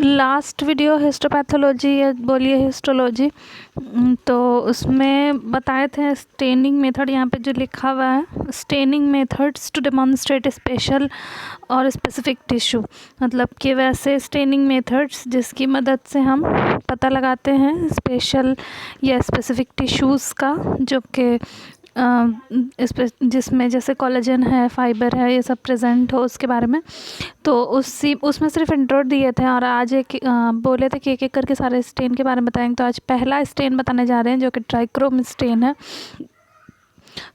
Last video histopathology या बोलिए histology, तो उसमें बताए थे स्टेनिंग मेथड। यहाँ पे जो लिखा हुआ है staining methods to demonstrate special और स्पेसिफिक टिश्यू, मतलब कि वैसे स्टेनिंग मेथड्स जिसकी मदद से हम पता लगाते हैं स्पेशल या स्पेसिफिक टिश्यूज़ का, जो कि जिसमें जैसे कोलेजन है, फाइबर है, ये सब प्रेजेंट हो उसके बारे में। तो उसमें सिर्फ इंट्रो दिए थे और आज बोले थे कि एक एक करके सारे स्टेन के बारे में बताएंगे। तो आज पहला स्टेन बताने जा रहे हैं जो कि ट्राइक्रोम स्टेन है।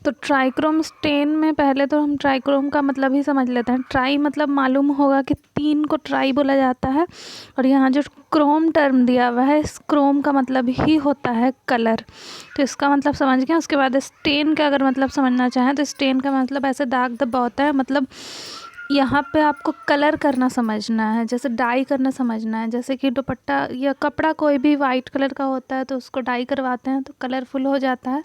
तो ट्राइक्रोम स्टेन में पहले तो हम ट्राइक्रोम का मतलब ही समझ लेते हैं। ट्राई मतलब मालूम होगा कि 3 को ट्राई बोला जाता है, और यहाँ जो क्रोम टर्म दिया हुआ है, इस क्रोम का मतलब ही होता है कलर। तो इसका मतलब समझ गए। उसके बाद स्टेन का अगर मतलब समझना चाहें तो स्टेन का मतलब ऐसे दाग धब्बा होता है, मतलब यहाँ पे आपको कलर करना समझना है, जैसे डाई करना समझना है। जैसे कि दुपट्टा या कपड़ा कोई भी वाइट कलर का होता है तो उसको डाई करवाते हैं तो कलरफुल हो जाता है।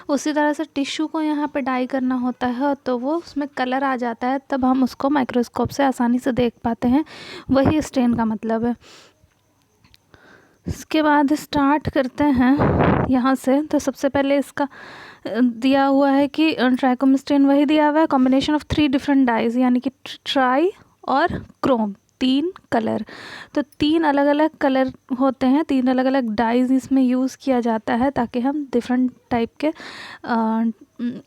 उसी तरह से टिश्यू को यहाँ पे डाई करना होता है तो वो उसमें कलर आ जाता है, तब हम उसको माइक्रोस्कोप से आसानी से देख पाते हैं। वही स्टेन का मतलब है। इसके बाद स्टार्ट करते हैं यहाँ से। तो सबसे पहले इसका दिया हुआ है कि ट्राइक्रोम स्टेन वही दिया हुआ है, कॉम्बिनेशन ऑफ 3 डिफरेंट डाइज, यानी कि ट्राई और क्रोम, 3 कलर। तो 3 अलग अलग कलर होते हैं, 3 अलग अलग डाइज इसमें यूज़ किया जाता है ताकि हम डिफरेंट टाइप के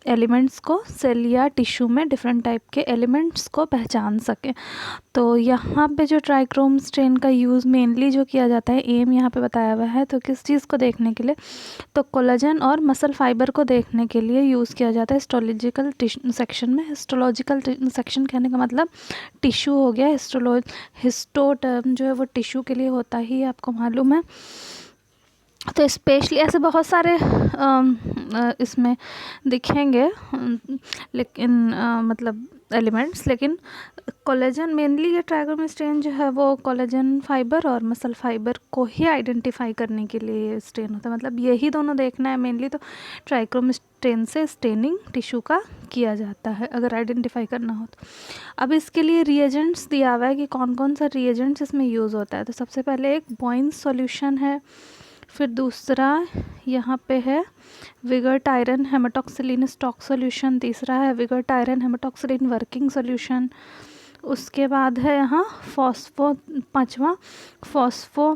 एलिमेंट्स को, सेल या टिश्यू में डिफरेंट टाइप के एलिमेंट्स को पहचान सकें। तो यहाँ पे जो ट्राइक्रोम स्टेन का यूज़ मेनली जो किया जाता है, एम यहाँ पे बताया हुआ है, तो किस चीज़ को देखने के लिए, तो कोलेजन और मसल फाइबर को देखने के लिए यूज़ किया जाता है हिस्टोलॉजिकल सेक्शन में। हिस्टोलॉजिकल सेक्शन कहने का मतलब टिश्यू हो गया। हिस्टो टर्म जो है वो टिश्यू के लिए होता ही है, आपको मालूम है। तो स्पेशली ऐसे बहुत सारे इसमें दिखेंगे, लेकिन मतलब एलिमेंट्स, लेकिन कोलेजन मेनली, ये ट्राइक्रोम स्टेन जो है वो कोलेजन फाइबर और मसल फाइबर को ही आइडेंटिफाई करने के लिए स्टेन होता है। मतलब यही दोनों देखना है मेनली, तो ट्राइक्रोम स्टेन से स्टेनिंग टिश्यू का किया जाता है अगर आइडेंटिफाई करना हो तो। अब इसके लिए रिएजेंट्स दिया हुआ है कि कौन कौन सा रिएजेंट्स इसमें यूज़ होता है। तो सबसे पहले एक बॉइंस सॉल्यूशन है, फिर दूसरा यहाँ पे है विगर्ट आयरन हेमाटोक्सिलिन स्टॉक सॉल्यूशन, तीसरा है विगर्ट आयरन हेमाटोक्सिलिन वर्किंग सॉल्यूशन। उसके बाद है यहाँ पांचवा फॉस्फो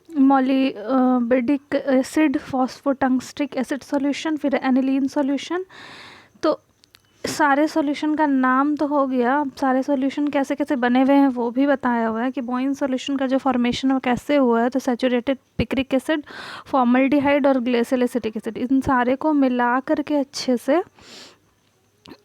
मोलिबिडिक एसिड फॉस्फोटंगस्टिक एसिड सॉल्यूशन, फिर एनिलीन सॉल्यूशन। तो सारे सॉल्यूशन का नाम तो हो गया, अब सारे सॉल्यूशन कैसे कैसे बने हुए हैं वो भी बताया हुआ है कि बॉइन सॉल्यूशन का जो फॉर्मेशन वो कैसे हुआ है। तो सैचुरेटेड पिक्रिक एसिड, फॉर्मल्डिहाइड और ग्लेशियल एसिटिक एसिड, इन सारे को मिला करके अच्छे से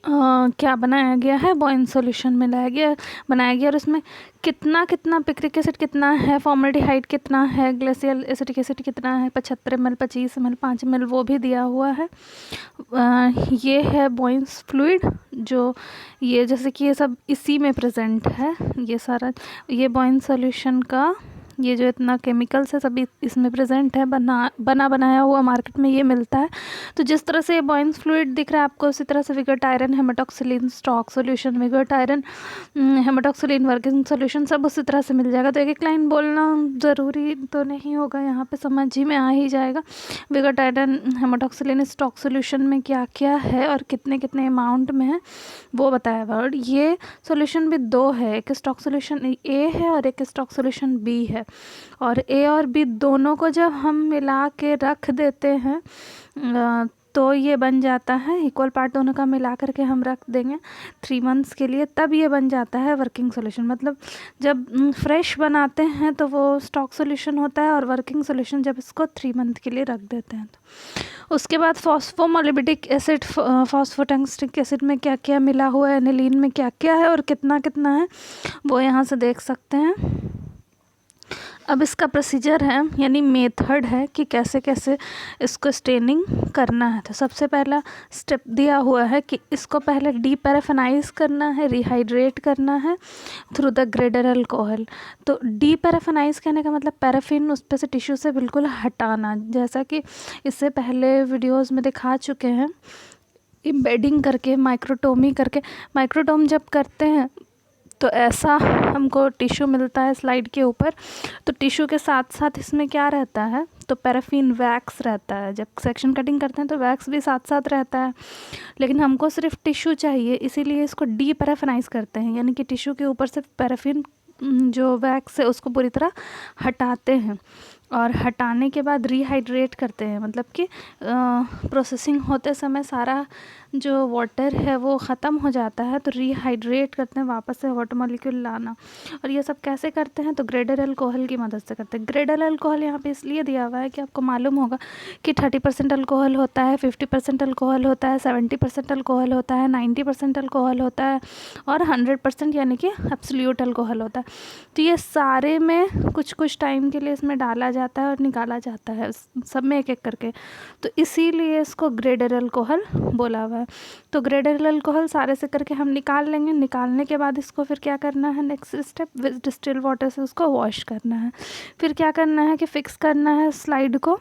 क्या बनाया गया है, बॉइन सॉल्यूशन बनाया गया। और उसमें कितना कितना पिक्रिक एसिड कितना है, फॉर्मल्डिहाइड कितना है, ग्लेशियल एसिटिक एसिड कितना है, 75 ml, 25 ml, 5 ml, वो भी दिया हुआ है। ये है बॉइंस फ्लूइड, जो ये जैसे कि ये सब इसी में प्रेजेंट है, ये सारा ये बॉइन सॉल्यूशन का ये जो इतना केमिकल्स है सभी इसमें प्रेजेंट है, बनाया हुआ मार्केट में ये मिलता है। तो जिस तरह से ये बॉइंस फ्लूइड दिख रहा है आपको, उसी तरह से Weigert iron haematoxylin stock solution, Weigert iron haematoxylin working solution, सब उसी तरह से मिल जाएगा। तो एक एक लाइन बोलना ज़रूरी तो नहीं होगा, यहाँ पे समझ ही में आ ही जाएगा। विगर्ट आयरन हेमाटोक्सिलिन स्टॉक सॉल्यूशन में क्या क्या है और कितने कितने अमाउंट में है वो बताया हुआ। और ये सॉल्यूशन भी 2 है, एक स्टॉक सॉल्यूशन ए है और एक स्टॉक सॉल्यूशन बी है। और ए और बी दोनों को जब हम मिला के रख देते हैं तो ये बन जाता है इक्वल पार्ट, दोनों का मिला करके हम रख देंगे 3 मंथ्स के लिए, तब ये बन जाता है वर्किंग सॉल्यूशन। मतलब जब फ्रेश बनाते हैं तो वो स्टॉक सॉल्यूशन होता है, और वर्किंग सॉल्यूशन जब इसको 3 मंथ के लिए रख देते हैं तो। उसके बाद फॉस्फोमोलिबिडिक एसिड, फॉस्फोटंगस्टिक एसिड में क्या क्या मिला हुआ है, एनिलीन में क्या क्या है और कितना कितना है, वो यहाँ से देख सकते हैं। अब इसका प्रोसीजर है, यानी मेथड है कि कैसे कैसे इसको स्टेनिंग करना है। तो सबसे पहला स्टेप दिया हुआ है कि इसको पहले डीपैराफिनाइज करना है, रिहाइड्रेट करना है थ्रू द ग्रेडर अल्कोहल। तो डीपैराफिनाइज कहने का मतलब पैराफिन उस पर से टिश्यू से बिल्कुल हटाना, जैसा कि इससे पहले वीडियोज़ में दिखा चुके हैं, एम्बेडिंग करके, माइक्रोटोमी करके। माइक्रोटोम जब करते हैं तो ऐसा हमको टिश्यू मिलता है स्लाइड के ऊपर। तो टिश्यू के साथ साथ इसमें क्या रहता है, तो पैराफिन वैक्स रहता है। जब सेक्शन कटिंग करते हैं तो वैक्स भी साथ साथ रहता है, लेकिन हमको सिर्फ टिश्यू चाहिए, इसीलिए इसको डी पैराफिनाइज करते हैं, यानी कि टिश्यू के ऊपर से पैराफिन जो वैक्स है उसको पूरी तरह हटाते हैं। और हटाने के बाद रिहाइड्रेट करते हैं, मतलब कि प्रोसेसिंग होते समय सारा जो वाटर है वो ख़त्म हो जाता है, तो रिहाइड्रेट करते हैं, वापस से वाटर मॉलिक्यूल लाना। और ये सब कैसे करते हैं, तो ग्रेडर अल्कोहल की मदद से करते हैं। ग्रेडर अल्कोहल यहाँ पे इसलिए दिया हुआ है कि आपको मालूम होगा कि 30% अल्कोहल होता है, 50% अल्कोहल होता है, 70% अल्कोहल होता है, 90% अल्कोहल होता है और 100% यानी कि एब्सोल्यूट अल्कोहल होता है। तो ये सारे में कुछ कुछ टाइम के लिए इसमें डाला जाता है और निकाला जाता है, सब में एक एक करके। तो इसीलिए इसको ग्रेडर अल्कोहल बोला हुआ है। तो ग्रेडर अल्कोहल सारे से करके हम निकाल लेंगे। निकालने के बाद इसको फिर क्या करना है, next step with distil water से उसको वॉश करना है। फिर क्या करना है कि फिक्स करना है स्लाइड को।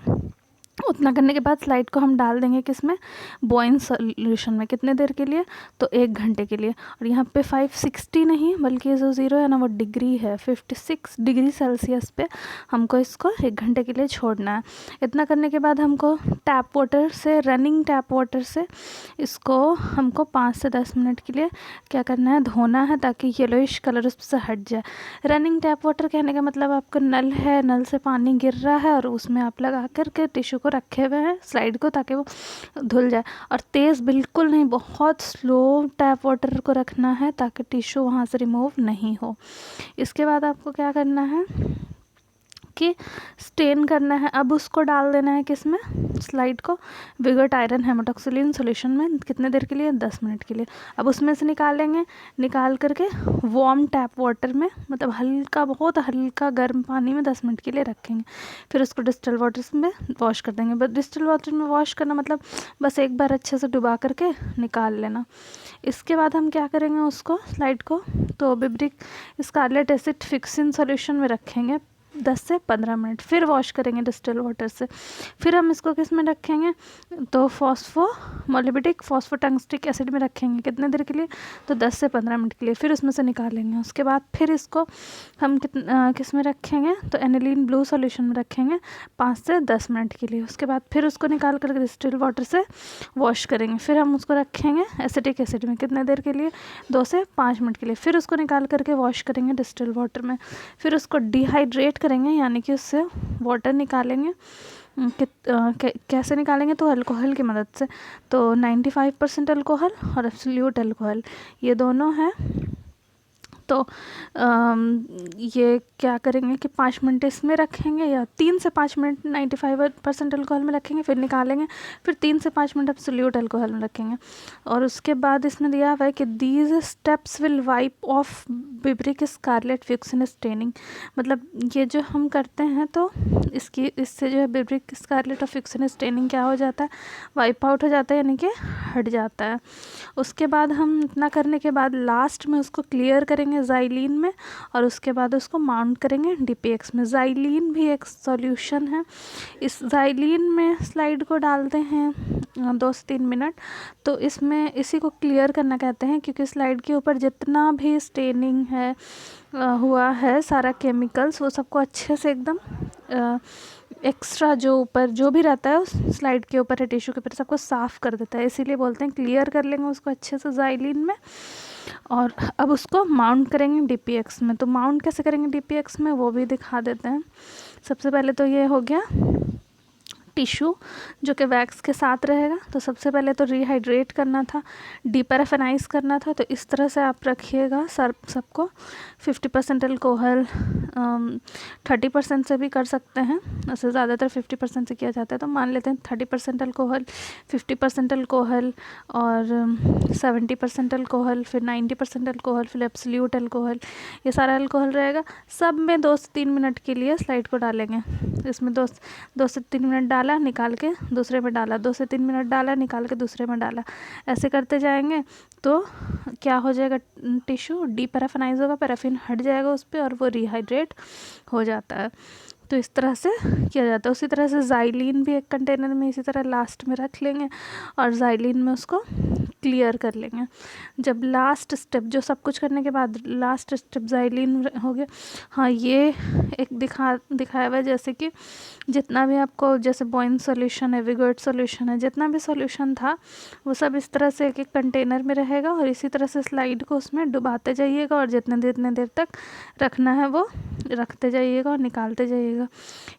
उतना करने के बाद स्लाइड को हम डाल देंगे किसमें, बॉइंग सॉल्यूशन में। कितने देर के लिए, तो 1 घंटे के लिए। और यहाँ पे 560 नहीं बल्कि जो ज़ीरो है ना वो डिग्री है, 56 डिग्री सेल्सियस पे हमको इसको 1 घंटे के लिए छोड़ना है। इतना करने के बाद हमको टैप वाटर से, रनिंग टैप वाटर से इसको हमको 5 से 10 मिनट के लिए क्या करना है, धोना है, ताकि येलोइश कलर उस से हट जाए। रनिंग टैप वाटर कहने का मतलब आपका नल है, नल से पानी गिर रहा है और उसमें आप लगा करके टिश्यू को रखे हुए हैं स्लाइड को, ताकि वो धुल जाए। और तेज़ बिल्कुल नहीं, बहुत स्लो टैप वाटर को रखना है ताकि टिश्यू वहाँ से रिमूव नहीं हो। इसके बाद आपको क्या करना है कि स्टेन करना है। अब उसको डाल देना है किसमें, स्लाइड को विगट आयरन हेमाटोक्सिलिन सॉल्यूशन में। कितने देर के लिए, 10 मिनट के लिए। अब उसमें से निकालेंगे, निकाल करके वार्म टैप वाटर में, मतलब हल्का, बहुत हल्का गर्म पानी में 10 मिनट के लिए रखेंगे। फिर उसको डिस्टिल वाटर में वॉश कर देंगे। बस डिस्टिल वाटर में वॉश करना मतलब बस एक बार अच्छे से डुबा करके निकाल लेना। इसके बाद हम क्या करेंगे, उसको स्लाइड को तो बिब्रिक स्कारलेट एसिड फिक्सिन सॉल्यूशन में रखेंगे 10 से 15 मिनट। फिर वॉश करेंगे डिस्टिल वाटर से। फिर हम इसको किस में रखेंगे, तो फॉस्फोमोलिबिडिक फॉस्फोटंगस्टिक एसिड में रखेंगे। कितने देर के लिए, तो 10 से 15 मिनट के लिए। फिर उसमें से निकालेंगे। उसके बाद फिर इसको हम किस में रखेंगे, तो एनिलीन ब्लू सॉल्यूशन में रखेंगे 5 से 10 मिनट के लिए। उसके बाद फिर उसको निकाल कर डिस्टिल वाटर से वॉश करेंगे। फिर हम उसको रखेंगे एसिटिक एसिड में। कितने देर के लिए, 2 से 5 मिनट के लिए। फिर उसको निकाल करके वॉश करेंगे डिस्टिल वाटर में। फिर उसको डिहाइड्रेट करेंगे, यानी कि उससे वाटर निकालेंगे। कैसे निकालेंगे, तो अल्कोहल की मदद से। तो 95% अल्कोहल और एब्सोल्यूट अल्कोहल ये दोनों हैं। तो ये क्या करेंगे कि 5 मिनट इसमें रखेंगे, या 3 से 5 मिनट 95% अल्कोहल में रखेंगे, फिर निकालेंगे। फिर 3 से 5 मिनट एब्सोल्यूट अल्कोहल में रखेंगे। और उसके बाद इसमें दिया हुआ है कि these steps will wipe off Biebrich scarlet fuchsin staining. मतलब ये जो हम करते हैं तो इससे जो है बिब्रिक स्कारलेट और फिक्सिन स्टेनिंग क्या हो जाता है, वाइप आउट हो जाता है, यानी कि हट जाता है। उसके बाद हम इतना करने के बाद लास्ट में उसको क्लियर करेंगे ज़ाइलीन में, और उसके बाद उसको माउंट करेंगे डीपीएक्स में। ज़ाइलीन भी एक सॉल्यूशन है। इस ज़ाइलीन में स्लाइड को डालते हैं 2 से 3 मिनट। तो इसमें इसी को क्लियर करना कहते हैं, क्योंकि स्लाइड के ऊपर जितना भी स्टेनिंग है हुआ है, सारा केमिकल्स, वो सबको अच्छे से एकदम एक्स्ट्रा जो ऊपर जो भी रहता है उस स्लाइड के ऊपर है, टिश्यू के ऊपर, सबको साफ़ कर देता है। इसीलिए बोलते हैं क्लियर कर लेंगे उसको अच्छे से ज़ाइलीन में। और अब उसको माउंट करेंगे डीपीएक्स में। तो माउंट कैसे करेंगे डीपीएक्स में, वो भी दिखा देते हैं। सबसे पहले तो ये हो गया टिश्यू जो कि वैक्स के साथ रहेगा। तो सबसे पहले तो रिहाइड्रेट करना था, डीपैराफिनाइज करना था। तो इस तरह से आप रखिएगा सबको। 50% अल्कोहल, 30% से भी कर सकते हैं, वैसे ज़्यादातर 50% से किया जाता है। तो मान लेते हैं 30% अल्कोहल, 50% अल्कोहल और 70% अल्कोहल, फिर 90% अल्कोहल, फिर एब्सोल्यूट अल्कोहल। ये सारा अल्कोहल रहेगा। सब में 2 से 3 मिनट के लिए स्लाइड को डालेंगे। इसमें 2 से 3 मिनट डाला, निकाल के दूसरे में डाला, 2 से 3 मिनट डाला, निकाल के दूसरे में डाला। ऐसे करते जाएंगे तो क्या हो जाएगा, टिश्यू डीपैराफिनाइज होगा, पैराफिन हट जाएगा उस पर और वो रिहाइड्रेट हो जाता है। तो इस तरह से किया जाता है। उसी तरह से ज़ाइलीन भी एक कंटेनर में इसी तरह लास्ट में रख लेंगे और ज़ाइलीन में उसको क्लियर कर लेंगे। जब लास्ट स्टेप, जो सब कुछ करने के बाद लास्ट स्टेप ज़ाइलिन हो गया। हाँ, ये एक दिखाया हुआ है जैसे कि जितना भी आपको, जैसे बॉइन सॉल्यूशन है, विगर्ट सॉल्यूशन है, जितना भी सॉल्यूशन था वो सब इस तरह से एक एक कंटेनर में रहेगा और इसी तरह से स्लाइड को उसमें डुबाते जाइएगा और जितने देर तक रखना है वो रखते जाइएगा और निकालते जाइएगा।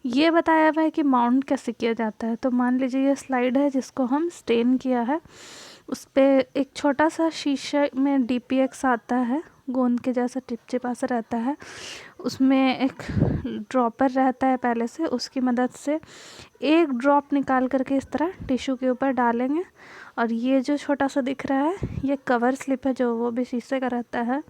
ये बताया हुआ है कि माउंट कैसे किया जाता है। तो मान लीजिए ये स्लाइड है जिसको हम स्टेन किया है, उस पर एक छोटा सा शीशे में DPX आता है, गोंद के जैसा चिपचिपा सा रहता है, उसमें एक ड्रॉपर रहता है पहले से, उसकी मदद से एक ड्रॉप निकाल करके इस तरह टिश्यू के ऊपर डालेंगे। और ये जो छोटा सा दिख रहा है ये कवर स्लिप है, जो वो भी शीशे का रहता है।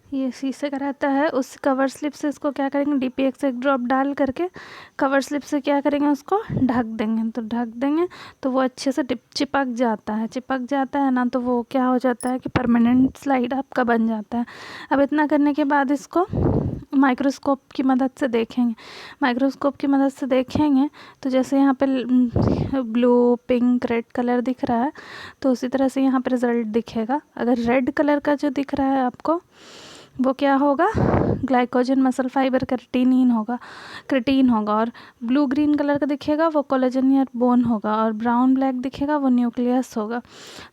तो ये शीशे का रहता है। उस कवर स्लिप से इसको क्या करेंगे, DPX एक ड्रॉप डाल करके कवर स्लिप से क्या करेंगे, उसको ढक देंगे। तो ढक देंगे तो वो अच्छे से चिपक जाता है ना, तो वो क्या हो जाता है कि परमानेंट स्लाइड आपका बन जाता है। अब इतना करने के बाद इसको माइक्रोस्कोप की मदद से देखेंगे तो जैसे यहाँ पे ब्लू, पिंक, रेड कलर दिख रहा है, तो उसी तरह से यहाँ पे रिज़ल्ट दिखेगा। अगर रेड कलर का जो दिख रहा है आपको, वो क्या होगा, ग्लाइकोजन मसल फाइबर क्रिटीन होगा। और ब्लू ग्रीन कलर का दिखेगा वो कोलेजन या बोन होगा, और ब्राउन ब्लैक दिखेगा वो न्यूक्लियस होगा।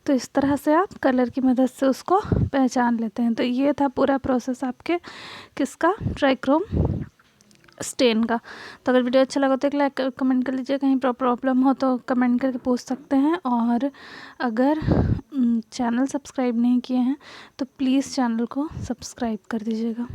तो इस तरह से आप कलर की मदद से उसको पहचान लेते हैं। तो ये था पूरा प्रोसेस आपके किसका, ट्राइक्रोम स्टेन का। तो अगर वीडियो अच्छा लगा तो एक लाइक कमेंट कर लीजिए, कहीं प्रॉब्लम हो तो कमेंट करके पूछ सकते हैं। और अगर चैनल सब्सक्राइब नहीं किए हैं तो प्लीज़ चैनल को सब्सक्राइब कर दीजिएगा।